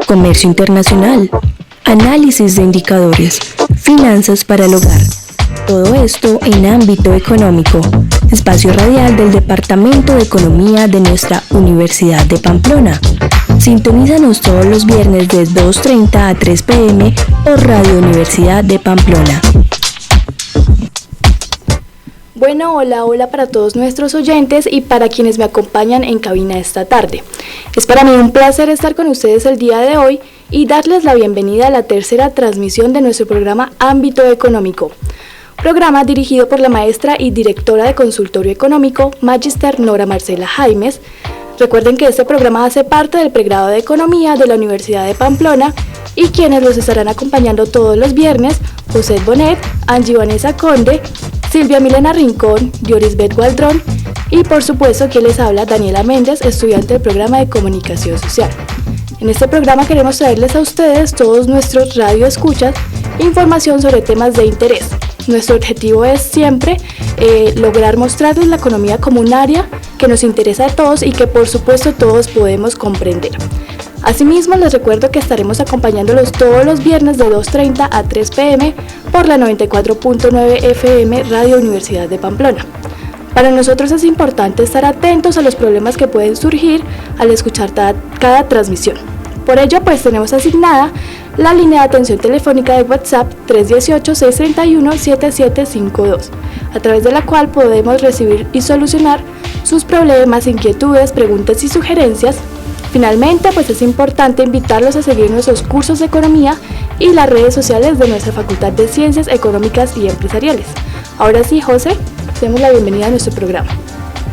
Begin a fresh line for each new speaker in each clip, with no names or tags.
comercio internacional, análisis de indicadores, finanzas para el hogar. Todo esto en ámbito económico. Espacio radial del Departamento de Economía de nuestra Universidad de Pamplona. Sintonízanos todos los viernes de 2:30 a 3 p.m. por Radio Universidad de Pamplona.
Bueno, hola para todos nuestros oyentes y para quienes me acompañan en cabina esta tarde. Es para mí un placer estar con ustedes el día de hoy y darles la bienvenida a la tercera transmisión de nuestro programa Ámbito Económico. Programa dirigido por la maestra y directora de Consultorio Económico, Magister Nora Marcela Jaimes. Recuerden que este programa hace parte del pregrado de Economía de la Universidad de Pamplona y quienes los estarán acompañando todos los viernes, José Bonet, Angie Vanessa Conde, Silvia Milena Rincón, Diorisbeth Gualdrón y por supuesto quien les habla, Daniela Méndez, estudiante del programa de Comunicación Social. En este programa queremos traerles a ustedes, todos nuestros radioescuchas, información sobre temas de interés. Nuestro objetivo es siempre lograr mostrarles la economía como un área que nos interesa a todos y que por supuesto todos podemos comprender. Asimismo, les recuerdo que estaremos acompañándolos todos los viernes de 2:30 a 3 p.m. por la 94.9 FM Radio Universidad de Pamplona. Para nosotros es importante estar atentos a los problemas que pueden surgir al escuchar cada transmisión. Por ello, pues tenemos asignada la línea de atención telefónica de WhatsApp 318-631-7752, a través de la cual podemos recibir y solucionar sus problemas, inquietudes, preguntas y sugerencias. Finalmente, pues es importante invitarlos a seguir nuestros cursos de economía y las redes sociales de nuestra Facultad de Ciencias Económicas y Empresariales. Ahora sí, José, demos la bienvenida a nuestro programa.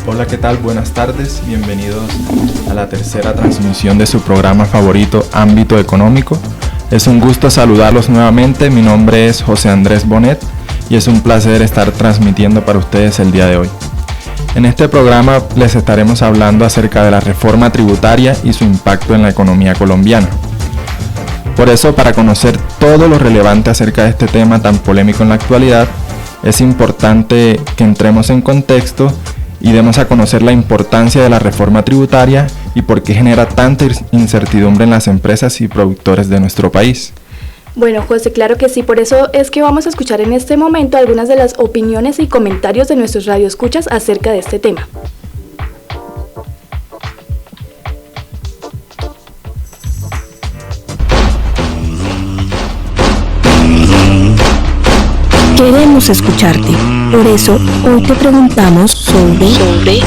Hola, ¿qué tal? Buenas tardes, bienvenidos a la tercera transmisión de su programa favorito, Ámbito Económico. Es un gusto saludarlos nuevamente, mi nombre es José Andrés Bonet y es un placer estar transmitiendo para ustedes el día de hoy. En este programa les estaremos hablando acerca de la reforma tributaria y su impacto en la economía colombiana. Por eso, para conocer todo lo relevante acerca de este tema tan polémico en la actualidad, es importante que entremos en contexto y demos a conocer la importancia de la reforma tributaria y por qué genera tanta incertidumbre en las empresas y productores de nuestro país.
Bueno, José, claro que sí, por eso es que vamos a escuchar en este momento algunas de las opiniones y comentarios de nuestros radioescuchas acerca de este tema.
Queremos escucharte. Por eso, hoy te preguntamos sobre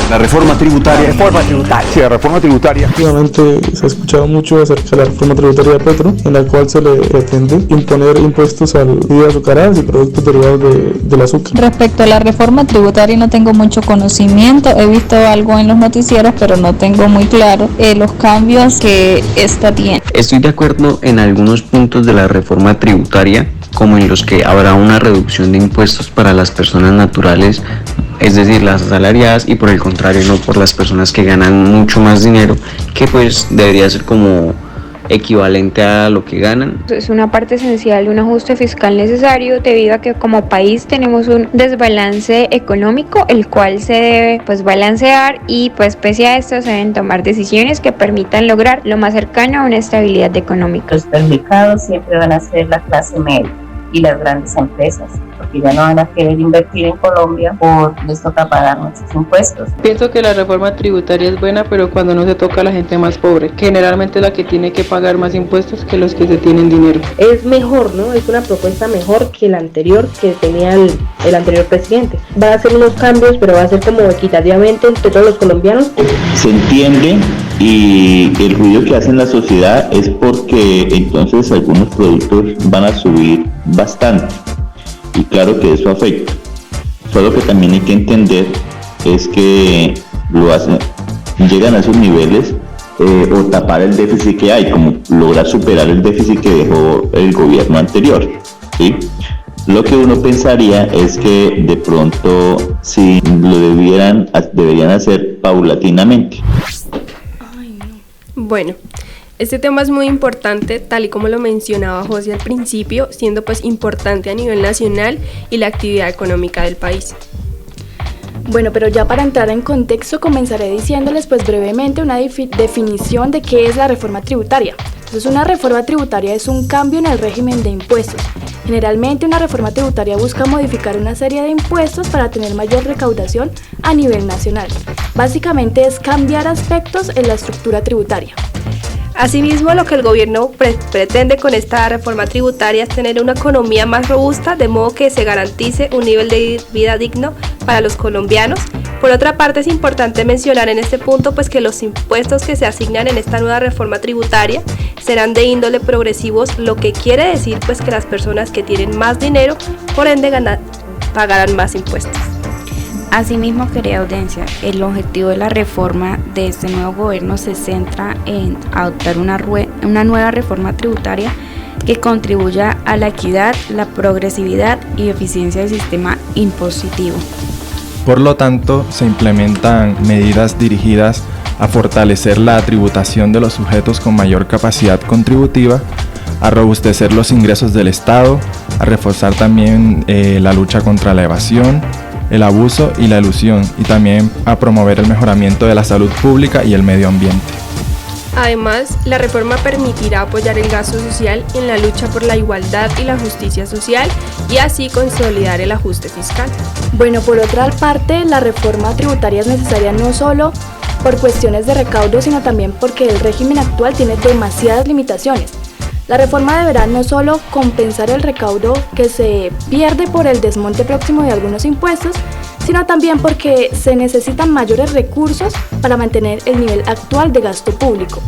la reforma tributaria.
Sí, la reforma tributaria.
Últimamente se ha escuchado mucho acerca de la reforma tributaria de Petro, en la cual se le pretende imponer impuestos a bebidas azucaradas y productos derivados del azúcar.
Respecto a la reforma tributaria no tengo mucho conocimiento, he visto algo en los noticieros, pero no tengo muy claro los cambios que esta tiene.
Estoy de acuerdo en algunos puntos de la reforma tributaria, como en los que habrá una reducción de impuestos para las personas naturales, es decir, las asalariadas, y por el contrario no por las personas que ganan mucho más dinero, que pues debería ser como equivalente a lo que ganan.
Es una parte esencial de un ajuste fiscal necesario debido a que como país tenemos un desbalance económico, el cual se debe balancear y pese a esto se deben tomar decisiones que permitan lograr lo más cercano a una estabilidad económica.
Los perjudicados siempre van a ser la clase media y las grandes empresas, porque ya no van a querer invertir en Colombia por les toca pagar muchos impuestos.
Pienso que la reforma tributaria es buena, pero cuando no se toca a la gente más pobre, que generalmente es la que tiene que pagar más impuestos que los que se tienen dinero.
Es mejor, ¿no? Es una propuesta mejor que la anterior que tenía el anterior presidente. Va a hacer unos cambios, pero va a ser como equitativamente entre todos los colombianos.
Se entiende, y el ruido que hace en la sociedad es porque entonces algunos productos van a subir bastante, y claro que eso afecta. Solo que también hay que entender es que lo hacen, llegan a esos niveles o tapar el déficit que hay, como lograr superar el déficit que dejó el gobierno anterior, ¿sí? Lo que uno pensaría es que de pronto sí lo deberían hacer paulatinamente.
Bueno, este tema es muy importante, tal y como lo mencionaba José al principio, siendo importante a nivel nacional y la actividad económica del país.
Bueno, pero ya para entrar en contexto comenzaré diciéndoles brevemente una definición de qué es la reforma tributaria. Entonces, una reforma tributaria es un cambio en el régimen de impuestos. Generalmente, una reforma tributaria busca modificar una serie de impuestos para tener mayor recaudación a nivel nacional. Básicamente es cambiar aspectos en la estructura tributaria.
Asimismo, lo que el gobierno pretende con esta reforma tributaria es tener una economía más robusta, de modo que se garantice un nivel de vida digno para los colombianos. Por otra parte, es importante mencionar en este punto pues que los impuestos que se asignan en esta nueva reforma tributaria serán de índole progresivos, lo que quiere decir pues que las personas que tienen más dinero, por ende, pagarán más impuestos.
Asimismo, querida audiencia, el objetivo de la reforma de este nuevo gobierno se centra en adoptar una nueva reforma tributaria que contribuya a la equidad, la progresividad y eficiencia del sistema impositivo.
Por lo tanto, se implementan medidas dirigidas a fortalecer la tributación de los sujetos con mayor capacidad contributiva, a robustecer los ingresos del Estado, a reforzar también la lucha contra la evasión, el abuso y la elusión, y también a promover el mejoramiento de la salud pública y el medio ambiente.
Además, la reforma permitirá apoyar el gasto social en la lucha por la igualdad y la justicia social y así consolidar el ajuste fiscal.
Bueno, por otra parte, la reforma tributaria es necesaria no solo por cuestiones de recaudo, sino también porque el régimen actual tiene demasiadas limitaciones. La reforma deberá no solo compensar el recaudo que se pierde por el desmonte próximo de algunos impuestos, sino también porque se necesitan mayores recursos para mantener el nivel actual de gasto público.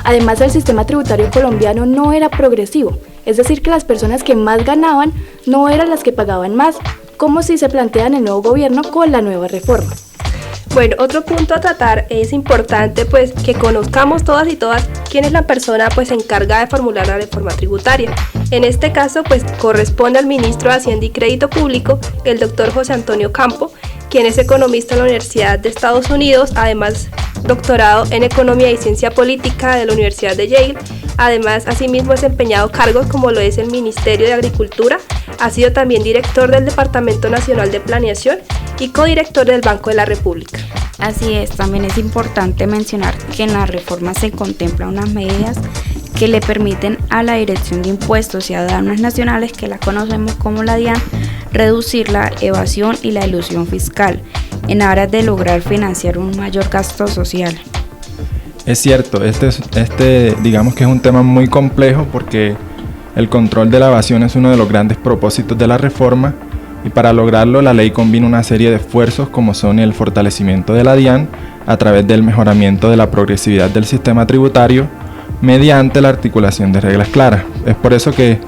Además, el sistema tributario colombiano no era progresivo, es decir, que las personas que más ganaban no eran las que pagaban más, como si se plantea en el nuevo gobierno con la nueva reforma.
Bueno, otro punto a tratar es importante pues que conozcamos todas y todas quién es la persona pues encargada de formular la reforma tributaria. En este caso pues corresponde al ministro de Hacienda y Crédito Público, el doctor José Antonio Campo, quien es economista en la Universidad de Estados Unidos, además doctorado en Economía y Ciencia Política de la Universidad de Yale. Además, asimismo ha desempeñado cargos como lo es el Ministerio de Agricultura, ha sido también director del Departamento Nacional de Planeación y codirector del Banco de la República.
Así es, también es importante mencionar que en la reforma se contemplan unas medidas que le permiten a la Dirección de Impuestos y Aduanas Nacionales, que la conocemos como la DIAN, reducir la evasión y la elusión fiscal en aras de lograr financiar un mayor gasto social.
Es cierto, digamos que es un tema muy complejo porque el control de la evasión es uno de los grandes propósitos de la reforma y para lograrlo la ley combina una serie de esfuerzos como son el fortalecimiento de la DIAN a través del mejoramiento de la progresividad del sistema tributario mediante la articulación de reglas claras. Es por eso que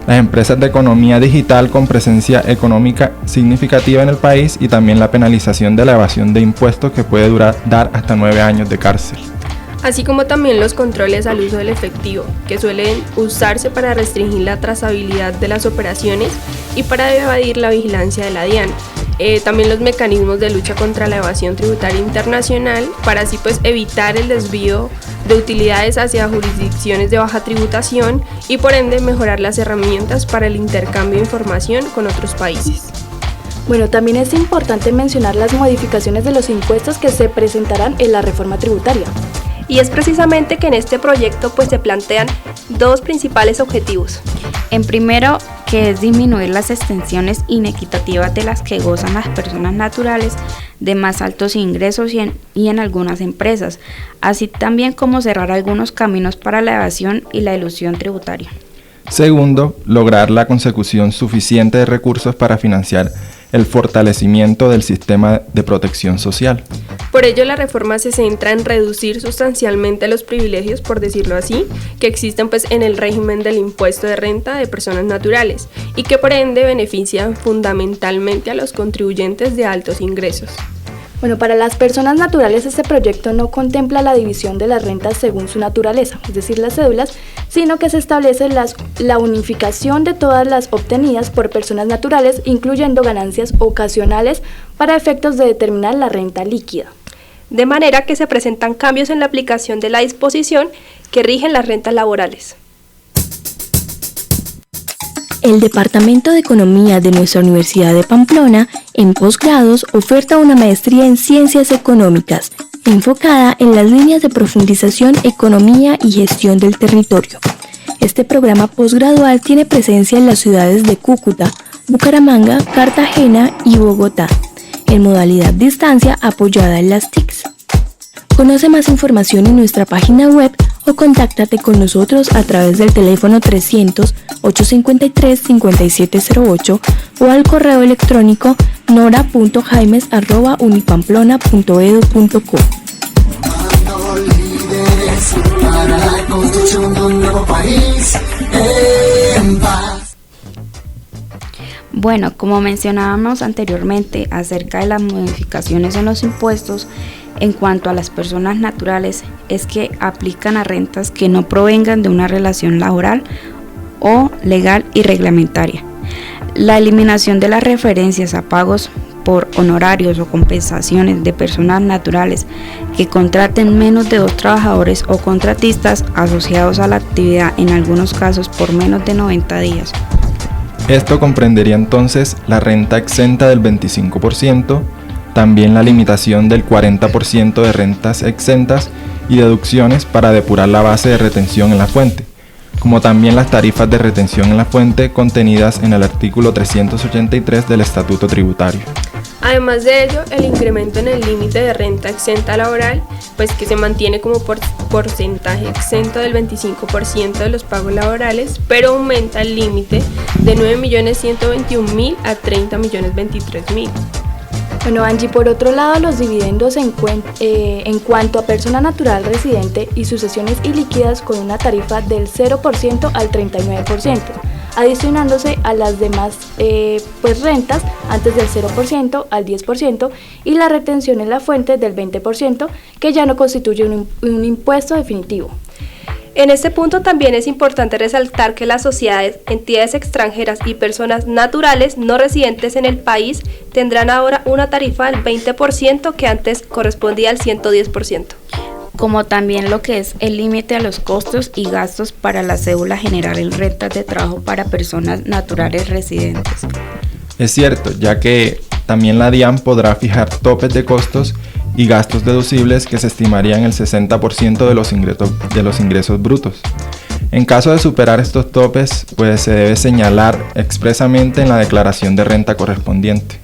las empresas de economía digital con presencia económica significativa en el país y también la penalización de la evasión de impuestos que puede dar hasta 9 años de cárcel.
Así como también los controles al uso del efectivo, que suelen usarse para restringir la trazabilidad de las operaciones y para evadir la vigilancia de la DIAN. También los mecanismos de lucha contra la evasión tributaria internacional, para así pues evitar el desvío de utilidades hacia jurisdicciones de baja tributación y por ende mejorar las herramientas para el intercambio de información con otros países.
Bueno, también es importante mencionar las modificaciones de los impuestos que se presentarán en la reforma tributaria.
Y es precisamente que en este proyecto pues se plantean dos principales objetivos.
En primero, que es disminuir las extensiones inequitativas de las que gozan las personas naturales de más altos ingresos y en algunas empresas, así también como cerrar algunos caminos para la evasión y la elusión tributaria.
Segundo, lograr la consecución suficiente de recursos para financiar el fortalecimiento del sistema de protección social.
Por ello, la reforma se centra en reducir sustancialmente los privilegios, por decirlo así, que existen pues en el régimen del impuesto de renta de personas naturales y que por ende benefician fundamentalmente a los contribuyentes de altos ingresos.
Bueno, para las personas naturales este proyecto no contempla la división de las rentas según su naturaleza, es decir, las cédulas, sino que se establece la unificación de todas las obtenidas por personas naturales, incluyendo ganancias ocasionales para efectos de determinar la renta líquida.
De manera que se presentan cambios en la aplicación de la disposición que rigen las rentas laborales.
El Departamento de Economía de nuestra Universidad de Pamplona, en posgrados, oferta una maestría en Ciencias Económicas, enfocada en las líneas de profundización, economía y gestión del territorio. Este programa posgradual tiene presencia en las ciudades de Cúcuta, Bucaramanga, Cartagena y Bogotá, en modalidad distancia apoyada en las TICs. Conoce más información en nuestra página web o contáctate con nosotros a través del teléfono 300-853-5708 o al correo electrónico nora.jaimes@unipamplona.edu.co.
Para la construcción de un nuevo país en paz.
Bueno, como mencionábamos anteriormente acerca de las modificaciones en los impuestos en cuanto a las personas naturales, es que aplican a rentas que no provengan de una relación laboral o legal y reglamentaria. La eliminación de las referencias a pagos por honorarios o compensaciones de personas naturales que contraten menos de 2 trabajadores o contratistas asociados a la actividad, en algunos casos por menos de 90 días.
Esto comprendería entonces la renta exenta del 25%, también la limitación del 40% de rentas exentas y deducciones para depurar la base de retención en la fuente, como también las tarifas de retención en la fuente contenidas en el artículo 383 del Estatuto Tributario.
Además de ello, el incremento en el límite de renta exenta laboral, pues que se mantiene como porcentaje exento del 25% de los pagos laborales, pero aumenta el límite de 9.121.000 a 30.023.000.
Bueno, Angie, por otro lado, los dividendos en cuanto a persona natural residente y sucesiones ilíquidas con una tarifa del 0% al 39%, adicionándose a las demás rentas antes del 0% al 10% y la retención en la fuente del 20%, que ya no constituye un impuesto definitivo.
En este punto también es importante resaltar que las sociedades, entidades extranjeras y personas naturales no residentes en el país tendrán ahora una tarifa del 20% que antes correspondía al 110%.
Como también lo que es el límite a los costos y gastos para la cédula general en rentas de trabajo para personas naturales residentes.
Es cierto, ya que también la DIAN podrá fijar topes de costos y gastos deducibles que se estimarían el 60% de los ingresos brutos. En caso de superar estos topes, pues se debe señalar expresamente en la declaración de renta correspondiente.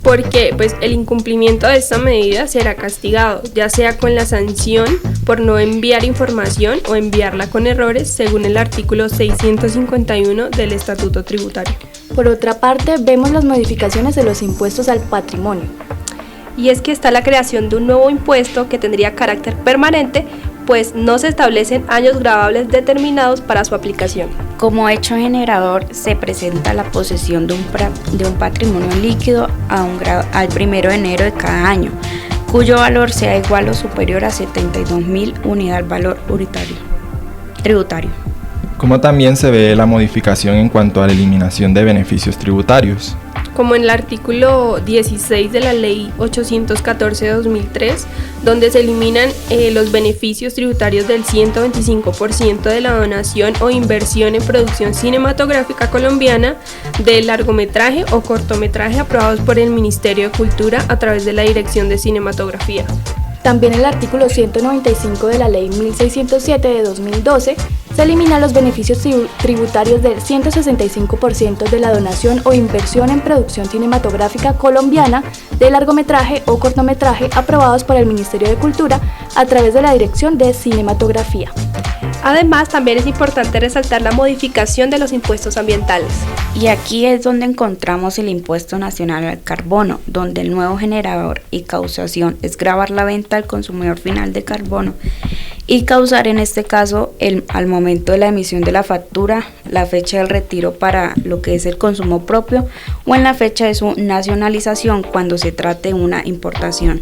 Porque el incumplimiento de esta medida será castigado, ya sea con la sanción por no enviar información o enviarla con errores, según el artículo 651 del Estatuto Tributario.
Por otra parte, vemos las modificaciones de los impuestos al patrimonio.
Y es que está la creación de un nuevo impuesto que tendría carácter permanente, pues no se establecen años gravables determinados para su aplicación.
Como hecho generador, se presenta la posesión de un patrimonio líquido al 1 de enero de cada año, cuyo valor sea igual o superior a 72.000 unidades valor tributario.
Como también se ve la modificación en cuanto a la eliminación de beneficios tributarios.
Como en el artículo 16 de la Ley 814 de 2003, donde se eliminan los beneficios tributarios del 125% de la donación o inversión en producción cinematográfica colombiana, del largometraje o cortometraje aprobados por el Ministerio de Cultura a través de la Dirección de Cinematografía.
También el artículo 195 de la Ley 1607 de 2012 se eliminan los beneficios tributarios del 165% de la donación o inversión en producción cinematográfica colombiana de largometraje o cortometraje aprobados por el Ministerio de Cultura a través de la Dirección de Cinematografía.
Además, también es importante resaltar la modificación de los impuestos ambientales.
Y aquí es donde encontramos el impuesto nacional al carbono, donde el nuevo generador y causación es gravar la venta al consumidor final de carbono y causar en este caso al momento de la emisión de la factura, la fecha del retiro para lo que es el consumo propio o en la fecha de su nacionalización cuando se trate de una importación.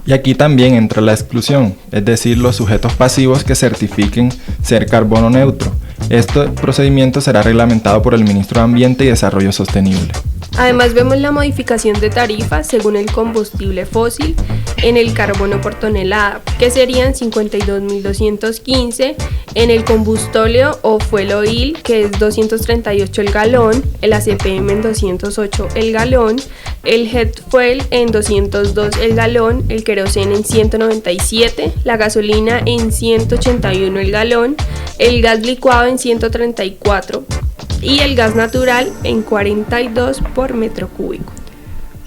Y aquí también entra la exclusión, es decir, los sujetos pasivos que certifiquen ser carbono neutro. Este procedimiento será reglamentado por el Ministro de Ambiente y Desarrollo Sostenible.
Además vemos la modificación de tarifas según el combustible fósil en el carbono por tonelada, que serían 52.215, en el combustóleo o fuel oil, que es 238 el galón, el ACPM en 208 el galón, el jet fuel en 202 el galón, el queroseno en 197, la gasolina en 181 el galón, el gas licuado en 134 y el gas natural en 42 por metro cúbico.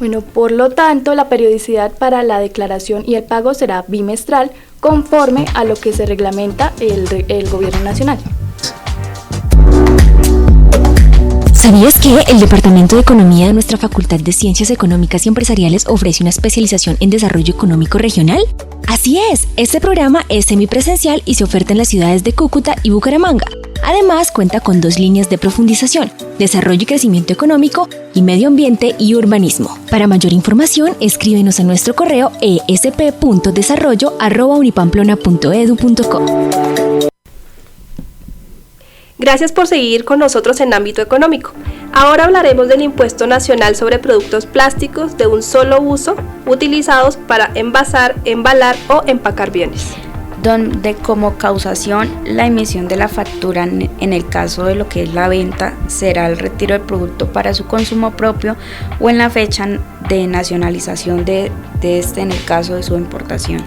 Bueno, por lo tanto, la periodicidad para la declaración y el pago será bimestral conforme a lo que se reglamenta el Gobierno Nacional.
¿Sabías que el Departamento de Economía de nuestra Facultad de Ciencias Económicas y Empresariales ofrece una especialización en desarrollo económico regional? Así es, este programa es semipresencial y se oferta en las ciudades de Cúcuta y Bucaramanga. Además, cuenta con 2 líneas de profundización: desarrollo y crecimiento económico y medio ambiente y urbanismo. Para mayor información, escríbenos a nuestro correo esp.desarrollo@unipamplona.edu.co.
Gracias por seguir con nosotros en Ámbito Económico. Ahora hablaremos del impuesto nacional sobre productos plásticos de un solo uso utilizados para envasar, embalar o empacar bienes.
Donde como causación la emisión de la factura en el caso de lo que es la venta será el retiro del producto para su consumo propio o en la fecha de nacionalización de este en el caso de su importación.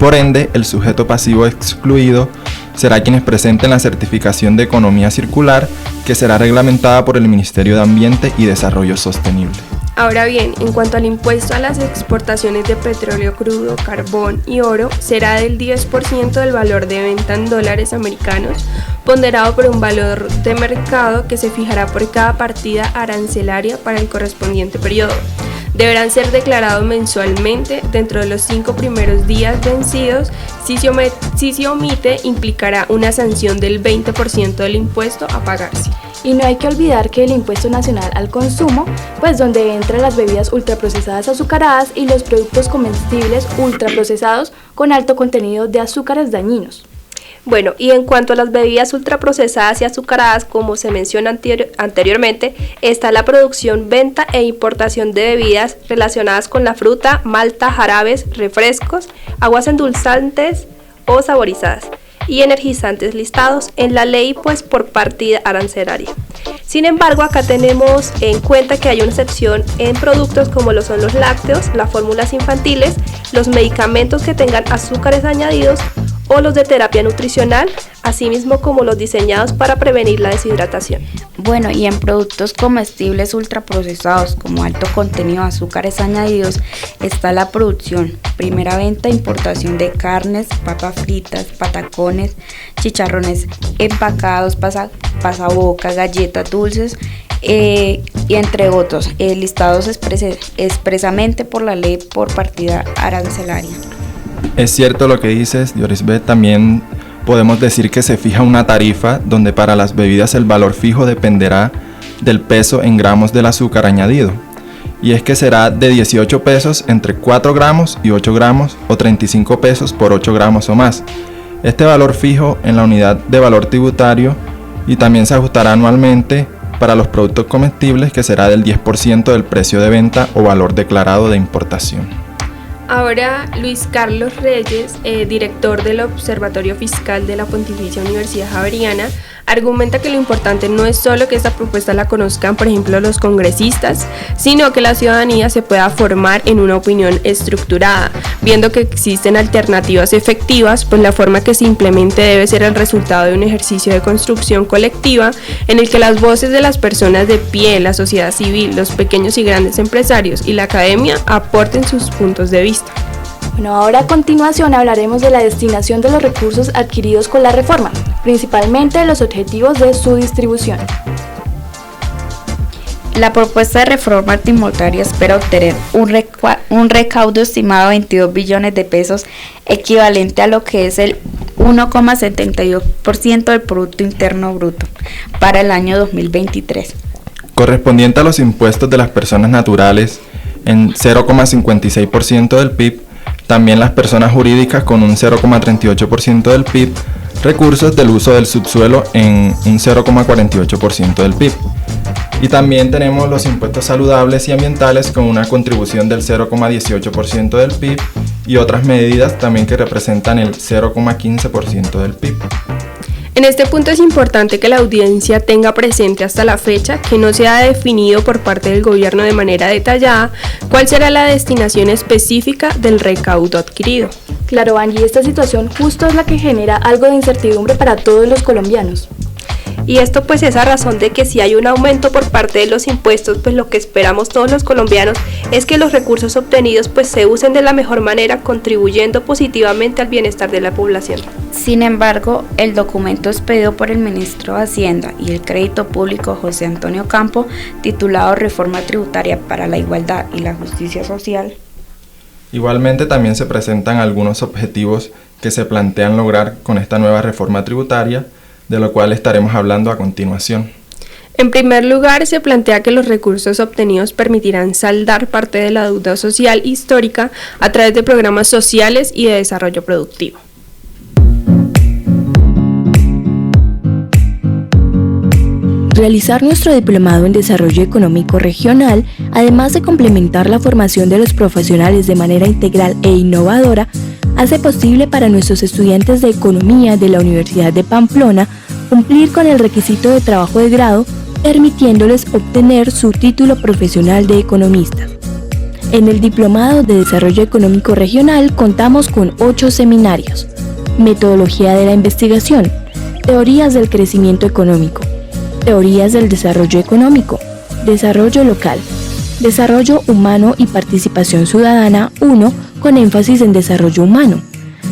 Por ende, el sujeto pasivo excluido será quienes presenten la certificación de economía circular, que será reglamentada por el Ministerio de Ambiente y Desarrollo Sostenible.
Ahora bien, en cuanto al impuesto a las exportaciones de petróleo crudo, carbón y oro, será del 10% del valor de venta en dólares americanos, ponderado por un valor de mercado que se fijará por cada partida arancelaria para el correspondiente periodo. Deberán ser declarados mensualmente dentro de los 5 primeros días vencidos. Si se omite, implicará una sanción del 20% del impuesto a pagarse.
Y no hay que olvidar que el impuesto nacional al consumo, pues donde entran las bebidas ultraprocesadas azucaradas y los productos comestibles ultraprocesados con alto contenido de azúcares dañinos.
Bueno, y en cuanto a las bebidas ultraprocesadas y azucaradas, como se menciona anteriormente, está la producción, venta e importación de bebidas relacionadas con la fruta, malta, jarabes, refrescos, aguas endulzantes o saborizadas y energizantes listados en la ley pues por partida arancelaria. Sin embargo, acá tenemos en cuenta que hay una excepción en productos como lo son los lácteos, las fórmulas infantiles, los medicamentos que tengan azúcares añadidos o los de terapia nutricional, asimismo como los diseñados para prevenir la deshidratación.
Bueno, y en productos comestibles ultraprocesados como alto contenido de azúcares añadidos está la producción, primera venta e importación de carnes, papas fritas, patacones, chicharrones empacados, pasabocas, galletas dulces y entre otros, listados expresamente por la ley por partida arancelaria.
Es cierto lo que dices, Diorisbeth. También podemos decir que se fija una tarifa donde para las bebidas el valor fijo dependerá del peso en gramos del azúcar añadido. Y es que será de 18 pesos entre 4 gramos y 8 gramos o 35 pesos por 8 gramos o más. Este valor fijo en la unidad de valor tributario y también se ajustará anualmente para los productos comestibles, que será del 10% del precio de venta o valor declarado de importación.
Ahora, Luis Carlos Reyes, director del Observatorio Fiscal de la Pontificia Universidad Javeriana, argumenta que lo importante no es solo que esta propuesta la conozcan, por ejemplo, los congresistas, sino que la ciudadanía se pueda formar en una opinión estructurada, viendo que existen alternativas efectivas, pues la forma que se implemente debe ser el resultado de un ejercicio de construcción colectiva en el que las voces de las personas de pie, la sociedad civil, los pequeños y grandes empresarios y la academia aporten sus puntos de vista.
Bueno, ahora a continuación hablaremos de la destinación de los recursos adquiridos con la reforma, principalmente de los objetivos de su distribución.
La propuesta de reforma tributaria espera obtener un recaudo estimado de 22 billones de pesos, equivalente a lo que es el 1,72% del Producto Interno Bruto para el año 2023.
Correspondiente a los impuestos de las personas naturales en 0,56% del PIB, también las personas jurídicas con un 0,38% del PIB, recursos del uso del subsuelo en un 0,48% del PIB. Y también tenemos los impuestos saludables y ambientales con una contribución del 0,18% del PIB y otras medidas también que representan el 0,15% del PIB.
En este punto es importante que la audiencia tenga presente hasta la fecha que no se ha definido por parte del gobierno de manera detallada cuál será la destinación específica del recaudo adquirido.
Claro, Angie, esta situación justo es la que genera algo de incertidumbre para todos los colombianos.
Y esto pues es a razón de que si hay un aumento por parte de los impuestos, pues lo que esperamos todos los colombianos es que los recursos obtenidos pues se usen de la mejor manera, contribuyendo positivamente al bienestar de la población.
Sin embargo, el documento expedido por el ministro de Hacienda y el Crédito Público José Antonio Campo, titulado Reforma Tributaria para la Igualdad y la Justicia Social.
Igualmente también se presentan algunos objetivos que se plantean lograr con esta nueva reforma tributaria, de lo cual estaremos hablando a continuación.
En primer lugar, se plantea que los recursos obtenidos permitirán saldar parte de la deuda social histórica a través de programas sociales y de desarrollo productivo.
Realizar nuestro diplomado en Desarrollo Económico Regional, además de complementar la formación de los profesionales de manera integral e innovadora, hace posible para nuestros estudiantes de Economía de la Universidad de Pamplona cumplir con el requisito de trabajo de grado, permitiéndoles obtener su título profesional de economista. En el Diplomado de Desarrollo Económico Regional contamos con 8 seminarios: Metodología de la investigación, Teorías del crecimiento económico, Teorías del desarrollo económico, Desarrollo local, Desarrollo humano y participación ciudadana 1 con énfasis en desarrollo humano,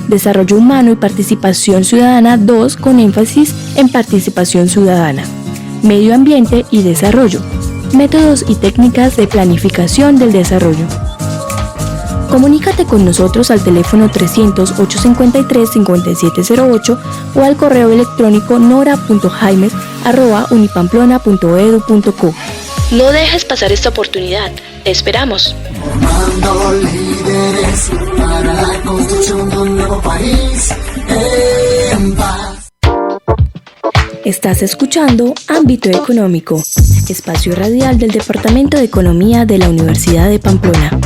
Desarrollo humano y participación ciudadana 2 con énfasis en participación ciudadana, Medio ambiente y desarrollo, Métodos y técnicas de planificación del desarrollo. Comunícate con nosotros al teléfono 300-853-5708 o al correo electrónico nora.jaimes@unipamplona.edu.co.
No dejes pasar esta oportunidad. Te esperamos.
Formando líderes para la construcción de un nuevo país en paz.
Estás escuchando Ámbito Económico, espacio radial del Departamento de Economía de la Universidad de Pamplona.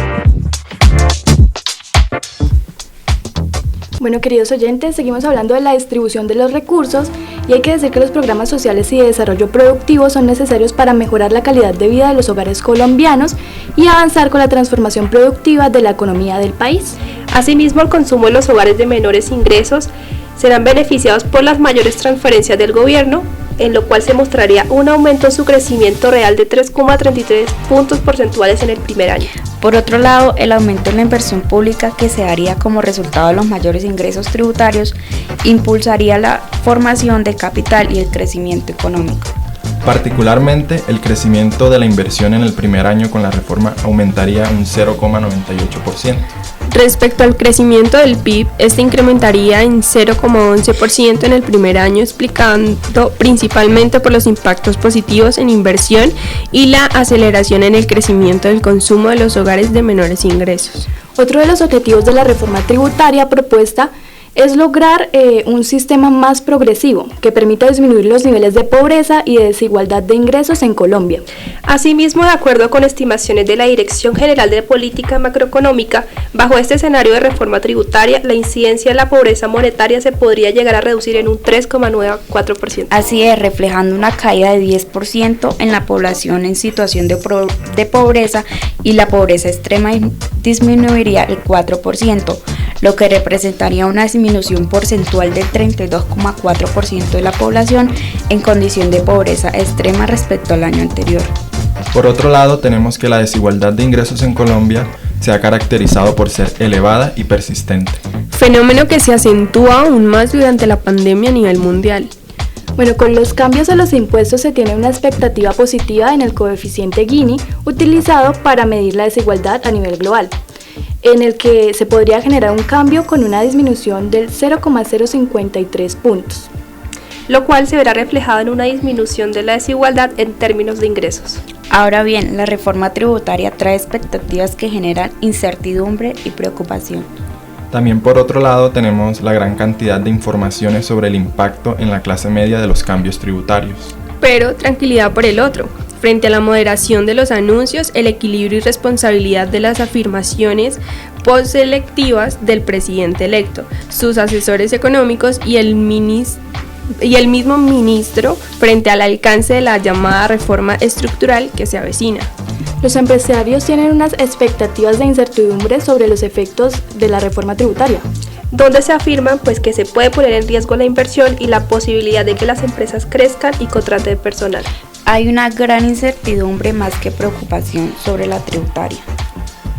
Bueno, queridos oyentes, seguimos hablando de la distribución de los recursos y hay que decir que los programas sociales y de desarrollo productivo son necesarios para mejorar la calidad de vida de los hogares colombianos y avanzar con la transformación productiva de la economía del país.
Asimismo, el consumo de los hogares de menores ingresos serán beneficiados por las mayores transferencias del gobierno, en lo cual se mostraría un aumento en su crecimiento real de 3,33 puntos porcentuales en el primer año.
Por otro lado, el aumento en la inversión pública que se daría como resultado de los mayores ingresos tributarios impulsaría la formación de capital y el crecimiento económico.
Particularmente, el crecimiento de la inversión en el primer año con la reforma aumentaría un 0,98%.
Respecto al crecimiento del PIB, este incrementaría en 0,11% en el primer año, explicando principalmente por los impactos positivos en inversión y la aceleración en el crecimiento del consumo de los hogares de menores ingresos.
Otro de los objetivos de la reforma tributaria propuesta es lograr un sistema más progresivo que permita disminuir los niveles de pobreza y de desigualdad de ingresos en Colombia.
Asimismo, de acuerdo con estimaciones de la Dirección General de Política Macroeconómica, bajo este escenario de reforma tributaria, la incidencia de la pobreza monetaria se podría llegar a reducir en un 3,94%.
Así es, reflejando una caída de 10% en la población en situación de pobreza, y la pobreza extrema disminuiría el 4%, lo que representaría una disminución porcentual del 32,4% de la población en condición de pobreza extrema respecto al año anterior.
Por otro lado, tenemos que la desigualdad de ingresos en Colombia se ha caracterizado por ser elevada y persistente.
Fenómeno que se acentúa aún más durante la pandemia a nivel mundial.
Bueno, con los cambios a los impuestos se tiene una expectativa positiva en el coeficiente Gini utilizado para medir la desigualdad a nivel global, en el que se podría generar un cambio con una disminución del 0,053 puntos,
lo cual se verá reflejado en una disminución de la desigualdad en términos de ingresos.
Ahora bien, la reforma tributaria trae expectativas que generan incertidumbre y preocupación.
También por otro lado tenemos la gran cantidad de informaciones sobre el impacto en la clase media de los cambios tributarios.
Pero tranquilidad por el otro. frente a la moderación de los anuncios, el equilibrio y responsabilidad de las afirmaciones postselectivas del presidente electo, sus asesores económicos y el mismo ministro frente al alcance de la llamada reforma estructural que se avecina.
Los empresarios tienen unas expectativas de incertidumbre sobre los efectos de la reforma tributaria,
donde se afirman pues que se puede poner en riesgo la inversión y la posibilidad de que las empresas crezcan y contraten personal.
Hay una gran incertidumbre más que preocupación sobre la tributaria.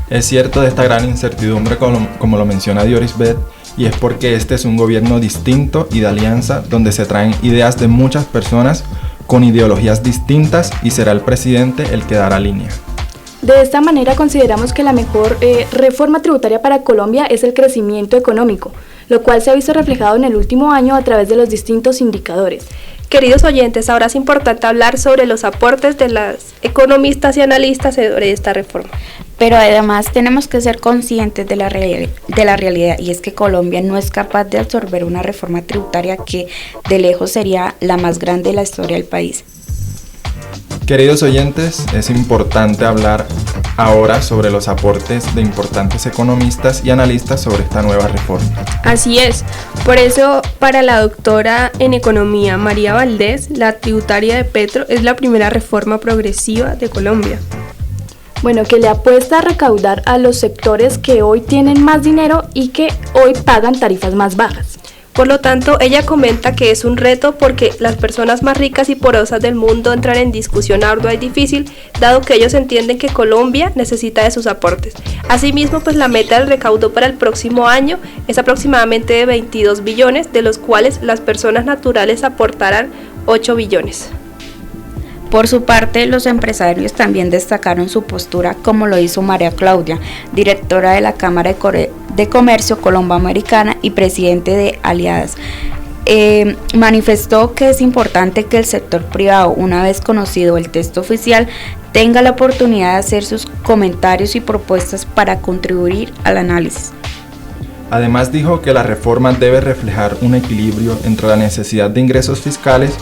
Es cierto de esta gran incertidumbre como lo menciona Diorisbeth, y es porque este es un gobierno distinto y de alianza donde se traen ideas de muchas personas con ideologías distintas y será el presidente el que dará línea.
De esta manera consideramos que la mejor reforma tributaria para Colombia es el crecimiento económico, lo cual se ha visto reflejado en el último año a través de los distintos indicadores.
Queridos oyentes, ahora es importante hablar sobre los aportes de las economistas y analistas sobre esta reforma.
Pero además tenemos que ser conscientes de la realidad, y es que Colombia no es capaz de absorber una reforma tributaria que de lejos sería la más grande de la historia del país.
Queridos oyentes, es importante hablar ahora sobre los aportes de importantes economistas y analistas sobre esta nueva reforma.
Así es, por eso para la doctora en economía María Valdés, la tributaria de Petro es la primera reforma progresiva de Colombia.
Bueno, que le apuesta a recaudar a los sectores que hoy tienen más dinero y que hoy pagan tarifas más bajas.
Por lo tanto, ella comenta que es un reto porque las personas más ricas y poderosas del mundo entran en discusión ardua y difícil, dado que ellos entienden que Colombia necesita de sus aportes. Asimismo, pues la meta del recaudo para el próximo año es aproximadamente de 22 billones, de los cuales las personas naturales aportarán 8 billones.
Por su parte, los empresarios también destacaron su postura, como lo hizo María Claudia, directora de la Cámara de Comercio Colombo-Americana y presidente de Aliadas. Manifestó que es importante que el sector privado, una vez conocido el texto oficial, tenga la oportunidad de hacer sus comentarios y propuestas para contribuir al análisis.
Además dijo que la reforma debe reflejar un equilibrio entre la necesidad de ingresos fiscales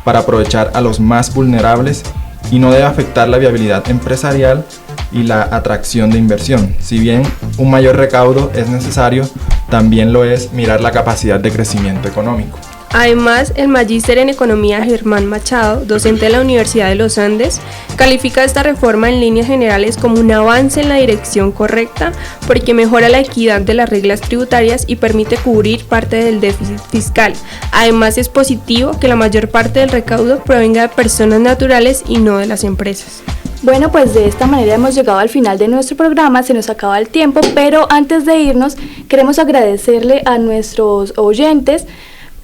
para aprovechar a los más vulnerables y no debe afectar la viabilidad empresarial y la atracción de inversión. Si bien un mayor recaudo es necesario, también lo es mirar la capacidad de crecimiento económico.
Además, el magíster en economía Germán Machado, docente de la Universidad de los Andes, califica esta reforma en líneas generales como un avance en la dirección correcta porque mejora la equidad de las reglas tributarias y permite cubrir parte del déficit fiscal. Además, es positivo que la mayor parte del recaudo provenga de personas naturales y no de las empresas.
Bueno, pues de esta manera hemos llegado al final de nuestro programa, se nos acaba el tiempo, pero antes de irnos queremos agradecerle a nuestros oyentes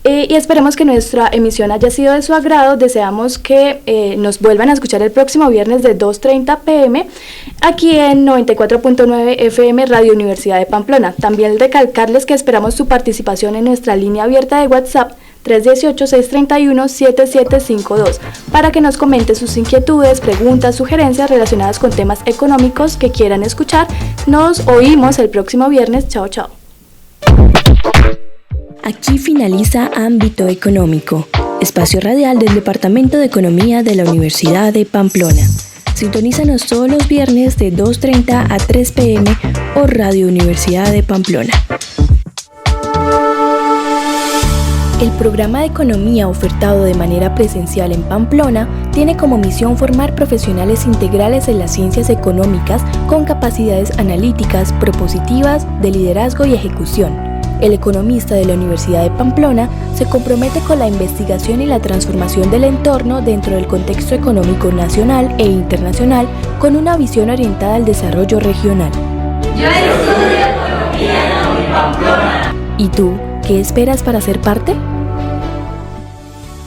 y esperemos que nuestra emisión haya sido de su agrado. Deseamos que nos vuelvan a escuchar el próximo viernes de 2:30 p.m. aquí en 94.9 FM Radio Universidad de Pamplona. También recalcarles que esperamos su participación en nuestra línea abierta de WhatsApp 318-631-7752 para que nos comente sus inquietudes, preguntas, sugerencias relacionadas con temas económicos que quieran escuchar. Nos oímos el próximo viernes. Chao, chao.
Aquí finaliza Ámbito Económico, espacio radial del Departamento de Economía de la Universidad de Pamplona. Sintonízanos todos los viernes de 2:30 a 3 p.m. por Radio Universidad de Pamplona. El programa de economía ofertado de manera presencial en Pamplona tiene como misión formar profesionales integrales en las ciencias económicas con capacidades analíticas, propositivas, de liderazgo y ejecución. El economista de la Universidad de Pamplona se compromete con la investigación y la transformación del entorno dentro del contexto económico nacional e internacional con una visión orientada al desarrollo regional.
Yo estudio economía en Pamplona.
¿Y tú, qué esperas para ser parte?